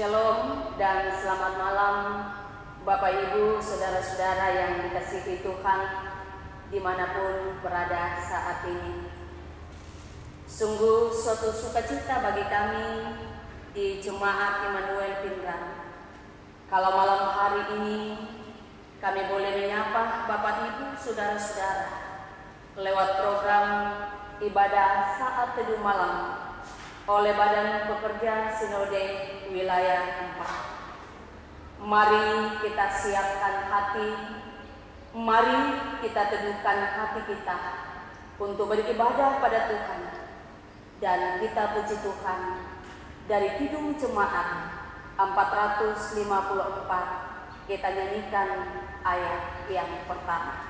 Shalom dan selamat malam Bapak Ibu, Saudara-saudara yang dikasihi Tuhan dimanapun berada saat ini. Sungguh suatu sukacita bagi kami di Jemaat Immanuel Pindrang kalau malam hari ini kami boleh menyapa Bapak Ibu, Saudara-saudara lewat program ibadah saat teduh malam oleh Badan Pekerja Sinode Wilayah 4. Mari kita siapkan hati, mari kita teduhkan hati kita untuk beribadah pada Tuhan, dan kita puji Tuhan dari Kidung Jemaat 454 kita nyanyikan ayat yang pertama.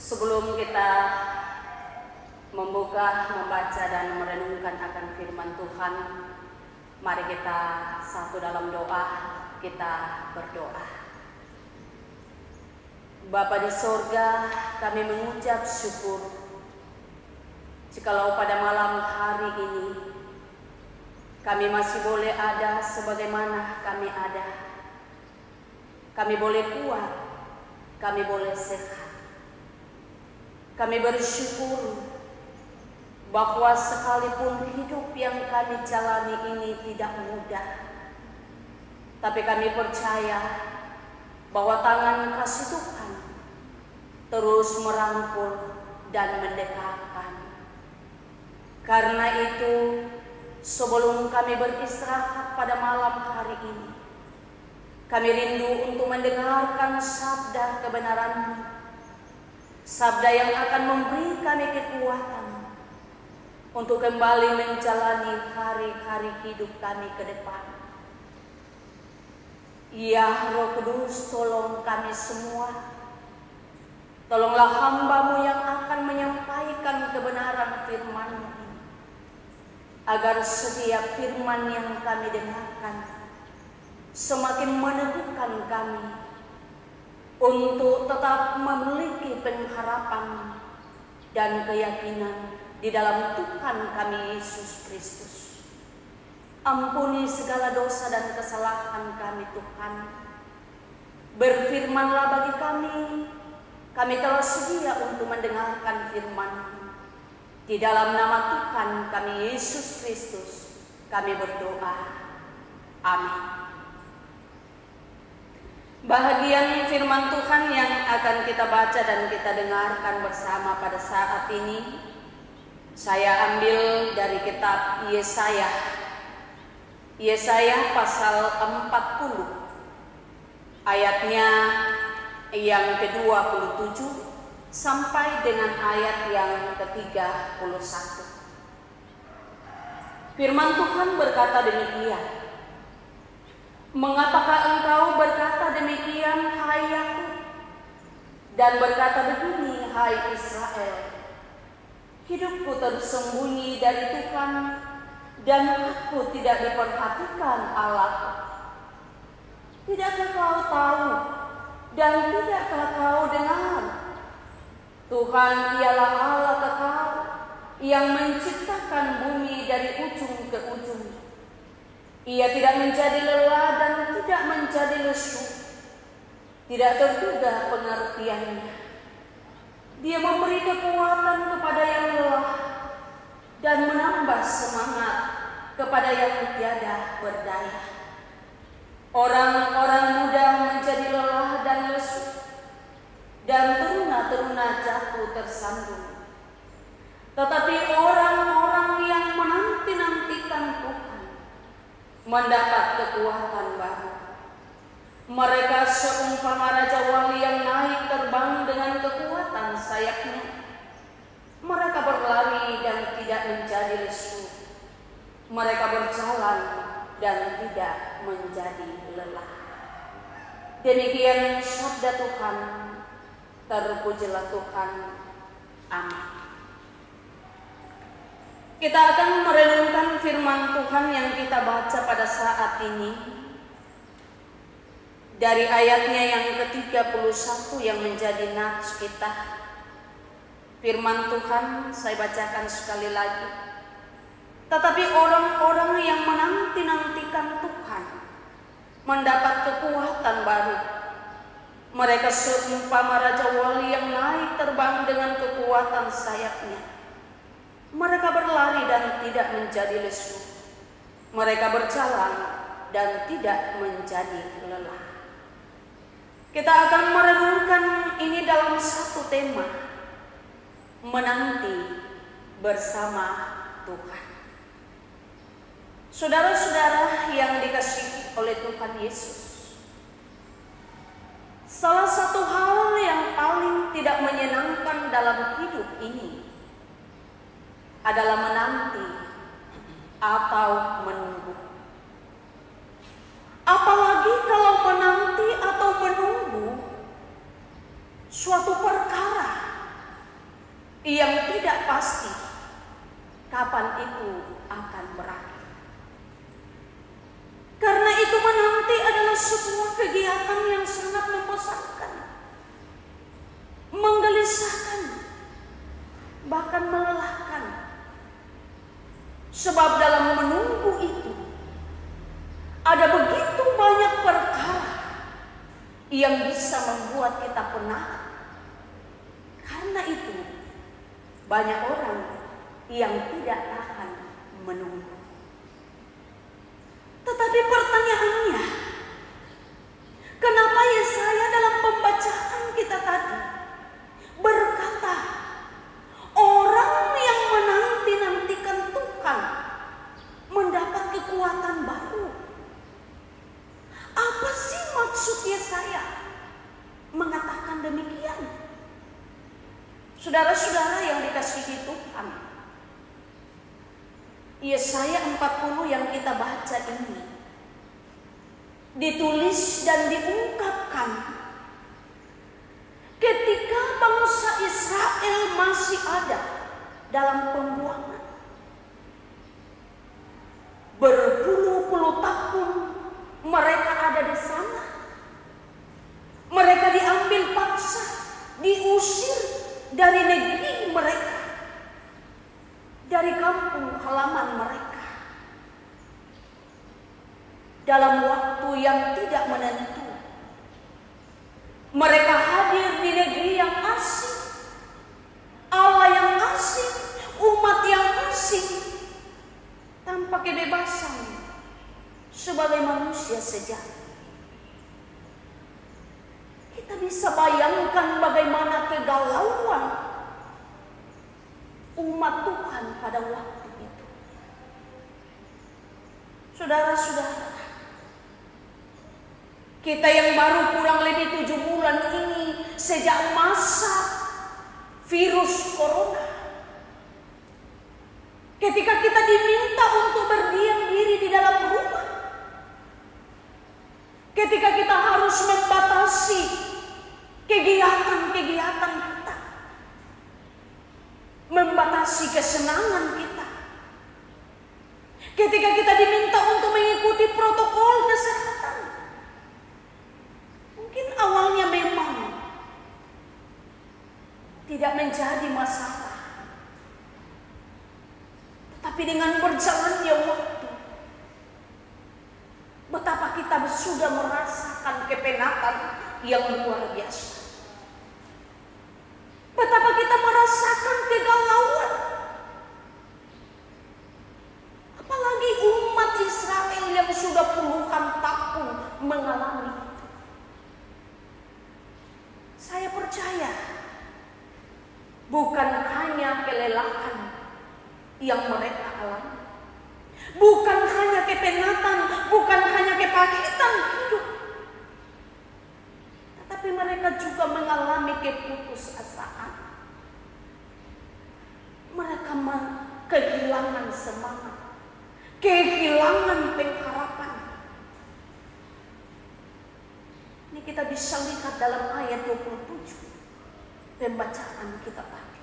Sebelum kita membaca dan merenungkan akan firman Tuhan, mari kita satu dalam doa, kita berdoa. Bapa di sorga, kami mengucap syukur jikalau pada malam hari ini kami masih boleh ada sebagaimana kami ada. Kami boleh kuat, kami boleh sehat. Kami bersyukur bahwa sekalipun hidup yang kami jalani ini tidak mudah, tapi kami percaya bahwa tangan kasih Tuhan terus merangkul dan mendekatkan. Karena itu, sebelum kami beristirahat pada malam hari ini, kami rindu untuk mendengarkan sabda kebenaran-Mu, sabda yang akan memberi kami kekuatan untuk kembali menjalani hari-hari hidup kami ke depan. Ya Roh Kudus, tolong kami semua. Tolonglah hamba-Mu yang akan menyampaikan kebenaran firman-Mu ini, agar setiap firman yang kami dengarkan semakin meneguhkan kami untuk tetap memiliki pengharapan dan keyakinan di dalam Tuhan kami Yesus Kristus. Ampuni segala dosa dan kesalahan kami Tuhan. Berfirmanlah bagi kami telah sedia untuk mendengarkan firman-Mu. Di dalam nama Tuhan kami Yesus Kristus kami berdoa. Amin. Bahagian firman Tuhan yang akan kita baca dan kita dengarkan bersama pada saat ini, saya ambil dari kitab Yesaya. Yesaya pasal 40, ayatnya yang ke-27 sampai dengan ayat yang ke-31. Firman Tuhan berkata demikian, Mengapakah engkau berkata demikian, hai Yakub, dan berkata begini, hai Israel? Hidupku tersembunyi dari Tuhan, dan aku tidak diperhatikan Allah. Tidakkah kau tahu, dan tidakkah kau dengar? Tuhan ialah Allah kekal, yang menciptakan bumi dari ujung ke ujung. Ia tidak menjadi lelah dan tidak menjadi lesu. Tidak terduga pengertiannya. Dia memberi kekuatan kepada yang lelah dan menambah semangat kepada yang tiada berdaya. Orang-orang muda menjadi lelah dan lesu, dan teruna-teruna jatuh tersandung. Tetapi orang-orang yang menanti-nantikan Tuhan mendapat kekuatan baru. Mereka seumpama raja wali yang naik terbang dengan kekuatan sayapnya. Mereka berlari dan tidak menjadi lesu. Mereka berjalan dan tidak menjadi lelah. Demikian sabda Tuhan. Terpujilah Tuhan. Amin. Kita akan merenungkan firman Tuhan yang kita baca pada saat ini dari ayatnya yang ke-31 yang menjadi nats kita. Firman Tuhan saya bacakan sekali lagi. Tetapi orang-orang yang menanti-nantikan Tuhan mendapat kekuatan baru. Mereka seumpama raja wali yang naik terbang dengan kekuatan sayapnya. Mereka berlari dan tidak menjadi lesu. Mereka berjalan dan tidak menjadi lelah. Kita akan merenungkan ini dalam satu tema, menanti bersama Tuhan. Saudara-saudara yang dikasihi oleh Tuhan Yesus, salah satu hal yang paling tidak menyenangkan dalam hidup ini adalah menanti atau menunggu. Apalagi kalau menanti atau menunggu suatu perkara yang tidak pasti kapan itu akan berakhir. Karena itu menanti adalah sebuah kegiatan yang sangat membosankan, menggelisahkan, bahkan melelahkan. Sebab dalam menunggu itu ada begitu banyak perkara yang bisa membuat kita penat. Karena itu banyak orang yang tidak tahan menunggu. Tetapi pertanyaannya, kenapa Yesaya dalam pembacaan kita tadi berkata, orang yang menanti-nantikan Tuhan mendapat kekuatan baru? Apa sih maksud Yesaya mengatakan demikian? Saudara-saudara yang dikasihi Tuhan, Yesaya 40 yang kita baca ini ditulis dan diungkapkan ketika bangsa Israel masih ada dalam pembuangan. Berpuluh-puluh tahun mereka ada di sana. Mereka diambil paksa, diusir dari negeri mereka, dari kampung halaman mereka, dalam waktu yang tidak menentu. Mereka hadir di negeri yang asing, Allah yang asing, umat yang asing, tanpa kebebasan sebagai manusia sejati. Kita bisa bayangkan bagaimana kegalauan umat Tuhan pada waktu itu. Saudara-saudara, kita yang baru kurang lebih 7 bulan ini sejak masa virus corona, ketika kita diminta untuk berdiam diri di dalam rumah, ketika kita harus membatasi kegiatan-kegiatan kita, membatasi kesenangan kita, ketika kita diminta untuk mengikuti protokol kesehatan. Mungkin awalnya memang tidak menjadi masalah, tetapi dengan berjalannya waktu, betapa kita sudah merasakan kepenatan yang luar biasa. Betapa kita merasakan kegalauan. Apalagi umat Israel yang sudah puluhan tahun mengalami itu. Saya percaya bukan hanya kelelahan yang mereka alami, bukan hanya kepenatan, bukan hanya kepahitan hidup, tetapi mereka juga mengalami keputusasaan. Mereka kehilangan semangat, kehilangan pengharapan. Ini kita bisa lihat dalam ayat 27 pembacaan kita tadi.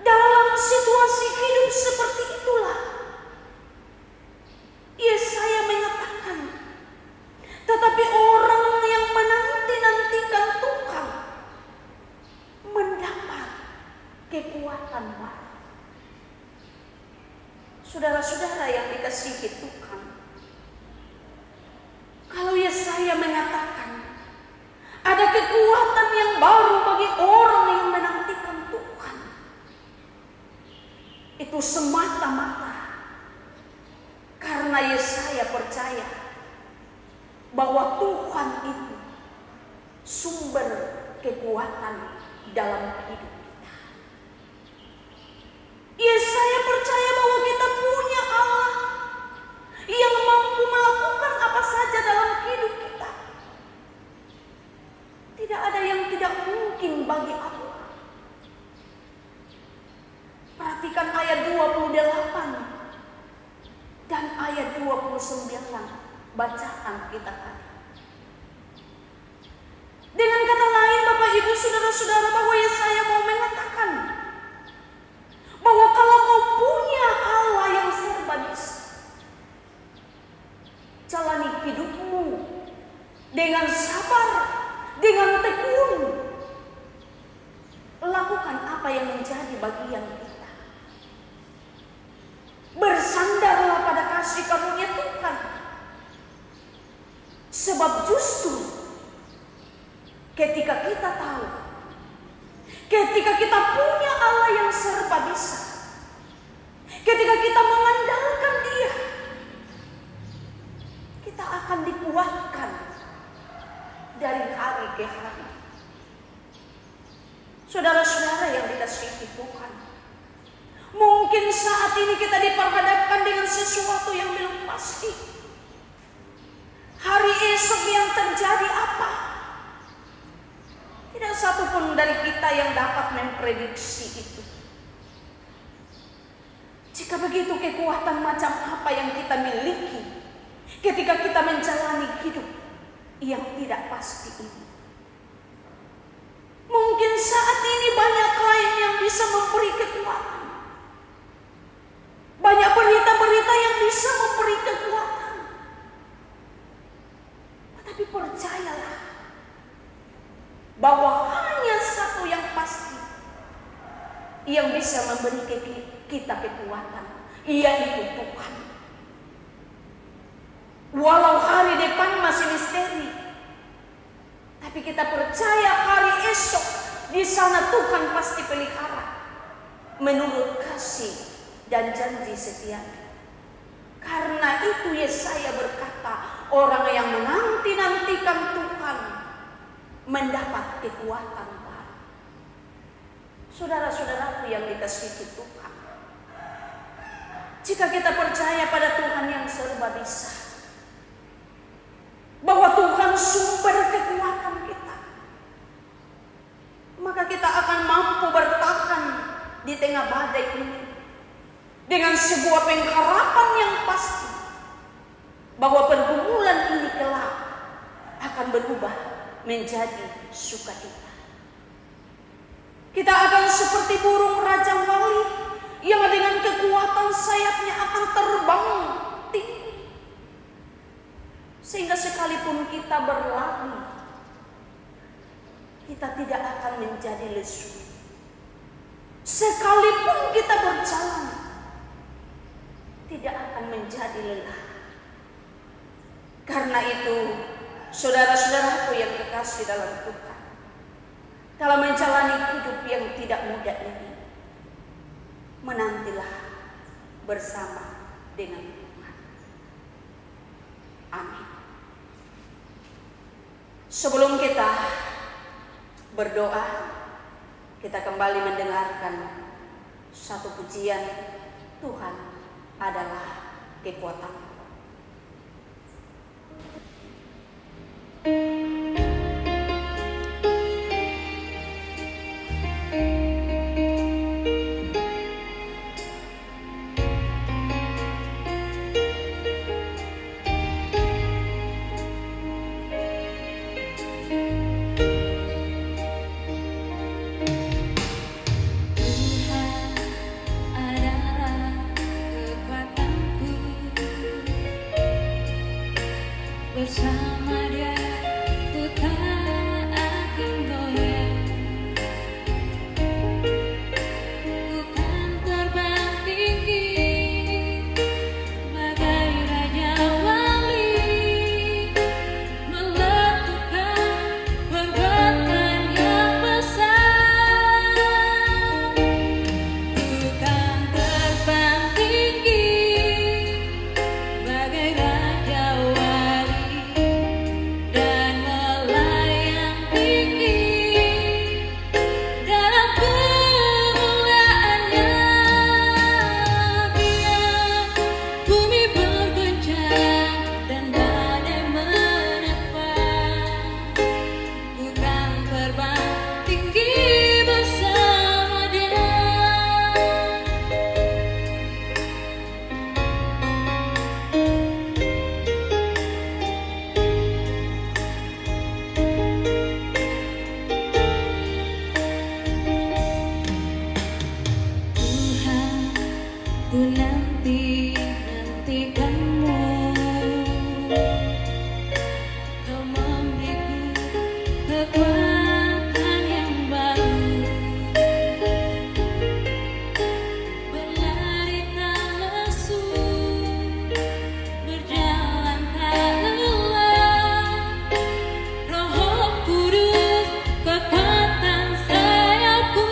Dalam situasi hidup seperti itulah Yesaya mengatakan, tetapi orang yang menanti-nantikan Tuhan mendapat kekuatan baru. Saudara-saudara yang dikasihi Tuhan, kalau Yesaya mengatakan ada kekuatan yang baru bagi orang yang menantikan Tuhan, itu semata-mata karena Yesaya percaya bahwa Tuhan itu sumber kekuatan dalam hidup kita. Yesaya percaya bahwa kita punya Allah yang mampu melakukan apa saja dalam hidup kita. Tidak ada yang tidak mungkin bagi Allah. Perhatikan ayat 28 dan ayat 29 bacaan kita tadi. Dengan kata lain, Bapak Ibu Saudara-saudara, bahwa Yesaya mau mengatakan bahwa kalau kau punya Allah yang serba bisa, jalani hidupmu dengan sabar, dengan tekun, lakukan apa yang menjadi bagian kita. Bersandarlah pada kasih karunia Tuhan, sebab justru ketika kita tahu, ketika kita punya Allah yang serba bisa, ketika kita mengandalkan Dia, kita akan dikuatkan dari hari ke hari. Saudara-saudara yang dikasihi Tuhan, mungkin saat ini kita diperhadapkan dengan sesuatu yang belum pasti. Hari esok yang terjadi apa? Tidak satupun dari kita yang dapat memprediksi itu. Jika begitu, kekuatan macam apa yang kita miliki ketika kita menjalani hidup yang tidak pasti ini? Mungkin saat ini banyak klien yang bisa memberi kekuatan, banyak berita-berita yang bisa memberi kekuatan. Tetapi percayalah bahwa hanya satu yang pasti yang bisa memberi kita kekuatan, yaitu Tuhan. Walau hari depan masih misteri, tapi kita percaya hari esok di sana Tuhan pasti pelihara menurut kasih dan janji setia. Karena itu Yesaya berkata, orang yang menanti-nantikan Tuhan mendapat kekuatan baru. Saudara-saudaraku yang dikasihi Tuhan, jika kita percaya pada Tuhan yang serba bisa, bahwa Tuhan sumber kekuatan kita, maka kita akan mampu bertahan di tengah badai ini dengan sebuah pengharapan yang pasti bahwa pergumulan akan berubah menjadi sukacita. Kita akan seperti burung Raja Wali yang dengan kekuatan sayapnya akan terbang tinggi. Sehingga sekalipun kita berlari, kita tidak akan menjadi lesu. Sekalipun kita berjalan, tidak akan menjadi lelah. Karena itu, saudara-saudaraku yang kekasih dalam Tuhan, kalau menjalani hidup yang tidak mudah ini, menantilah bersama dengan Tuhan. Amin. Sebelum kita berdoa, kita kembali mendengarkan satu pujian, Tuhan adalah kekuatan. Bersama Dia ku tak akan goyah, ku kan terbang tinggi bagai Raja Wali, melakukan perbuatan yang besar. Ku kan terbang tinggi bagai Raja Wali dan melayang tinggi dalam kemuliaannya. Biar bumi bergoncang dan badai menerpa, bukan terbang tinggi bersama Dia. Tuhan, ku nantikanmu, Kau memberiku kekuatan yang baru, berlari tak lesu, berjalan tak lelah. Roh Kudus, kekuatan sayapku,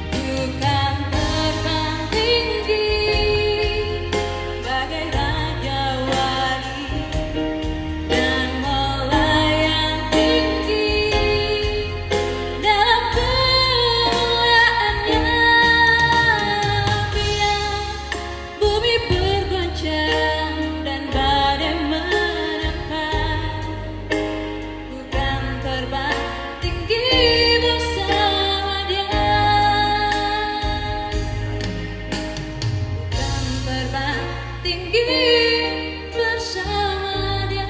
bukan terbang tinggi bagai Raja Wali dan melayang tinggi dalam kemuliaannya. Biar bumi bergoncang dan badai menerpa, bukan terbang tinggi bersama Dia, bukan terbang tinggi bersama Dia.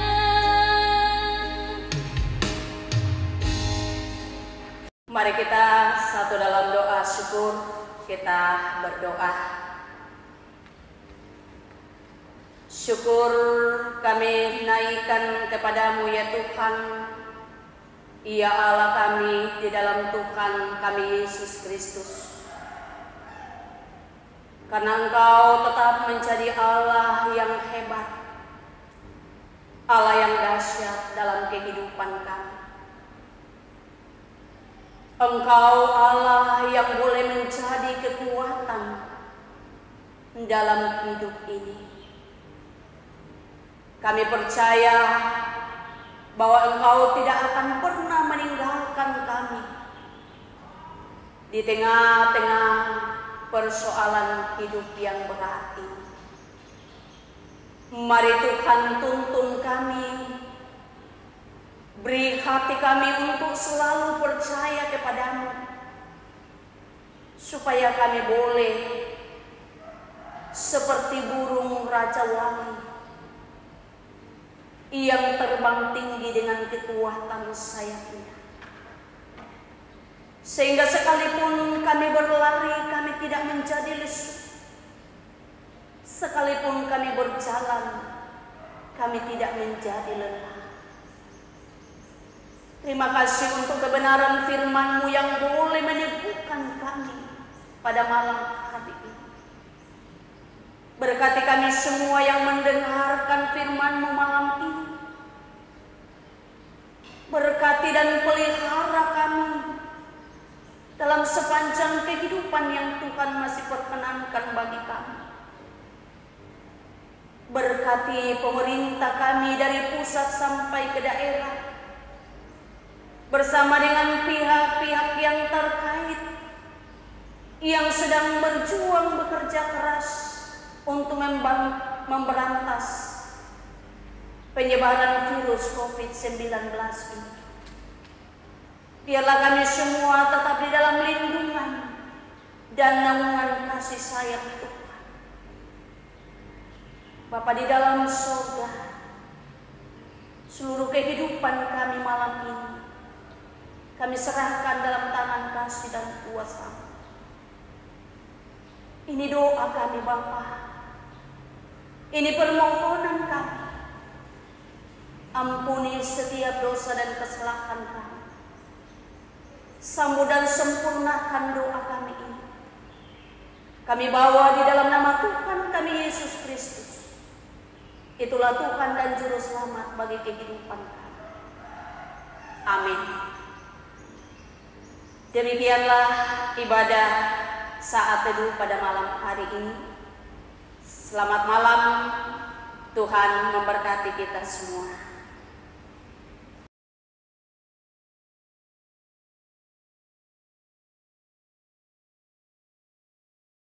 Mari kita satu dalam doa syukur, kita berdoa. Syukur kami naikkan kepadamu ya Tuhan, ya Allah kami di dalam Tuhan kami Yesus Kristus. Karena Engkau tetap menjadi Allah yang hebat, Allah yang dahsyat dalam kehidupan kami. Engkau Allah yang boleh menjadi kekuatan dalam hidup ini. Kami percaya bahwa Engkau tidak akan pernah meninggalkan kami di tengah-tengah persoalan hidup yang berat ini. Mari Tuhan tuntun kami, beri hati kami untuk selalu percaya kepadamu, supaya kami boleh seperti burung Raja Wali yang terbang tinggi dengan kekuatan sayapnya. Sehingga sekalipun kami berlari, kami tidak menjadi lesu. Sekalipun kami berjalan, kami tidak menjadi lelah. Terima kasih untuk kebenaran firman-Mu yang boleh meneguhkan kami pada malam hari ini. Berkati kami semua yang mendengarkan firman-Mu malam ini. Berkati dan pelihara kami dalam sepanjang kehidupan yang Tuhan masih perkenankan bagi kami. Berkati pemerintah kami dari pusat sampai ke daerah, bersama dengan pihak-pihak yang terkait, yang sedang berjuang bekerja keras untuk memberantas penyebaran virus COVID-19 ini. Biarlah kami semua tetap di dalam lindungan dan naungan kasih sayang Tuhan. Bapa di dalam surga, seluruh kehidupan kami malam ini kami serahkan dalam tangan kasih dan kuasa. Ini doa kami Bapa. Ini permohonan kami. Ampuni setiap dosa dan kesalahan kami. Sambut dan sempurnakan doa kami ini. Kami bawa di dalam nama Tuhan kami Yesus Kristus. Itulah Tuhan dan Juru Selamat bagi kehidupan kami. Amin. Demikianlah ibadah saat teduh pada malam hari ini. Selamat malam, Tuhan memberkati kita semua.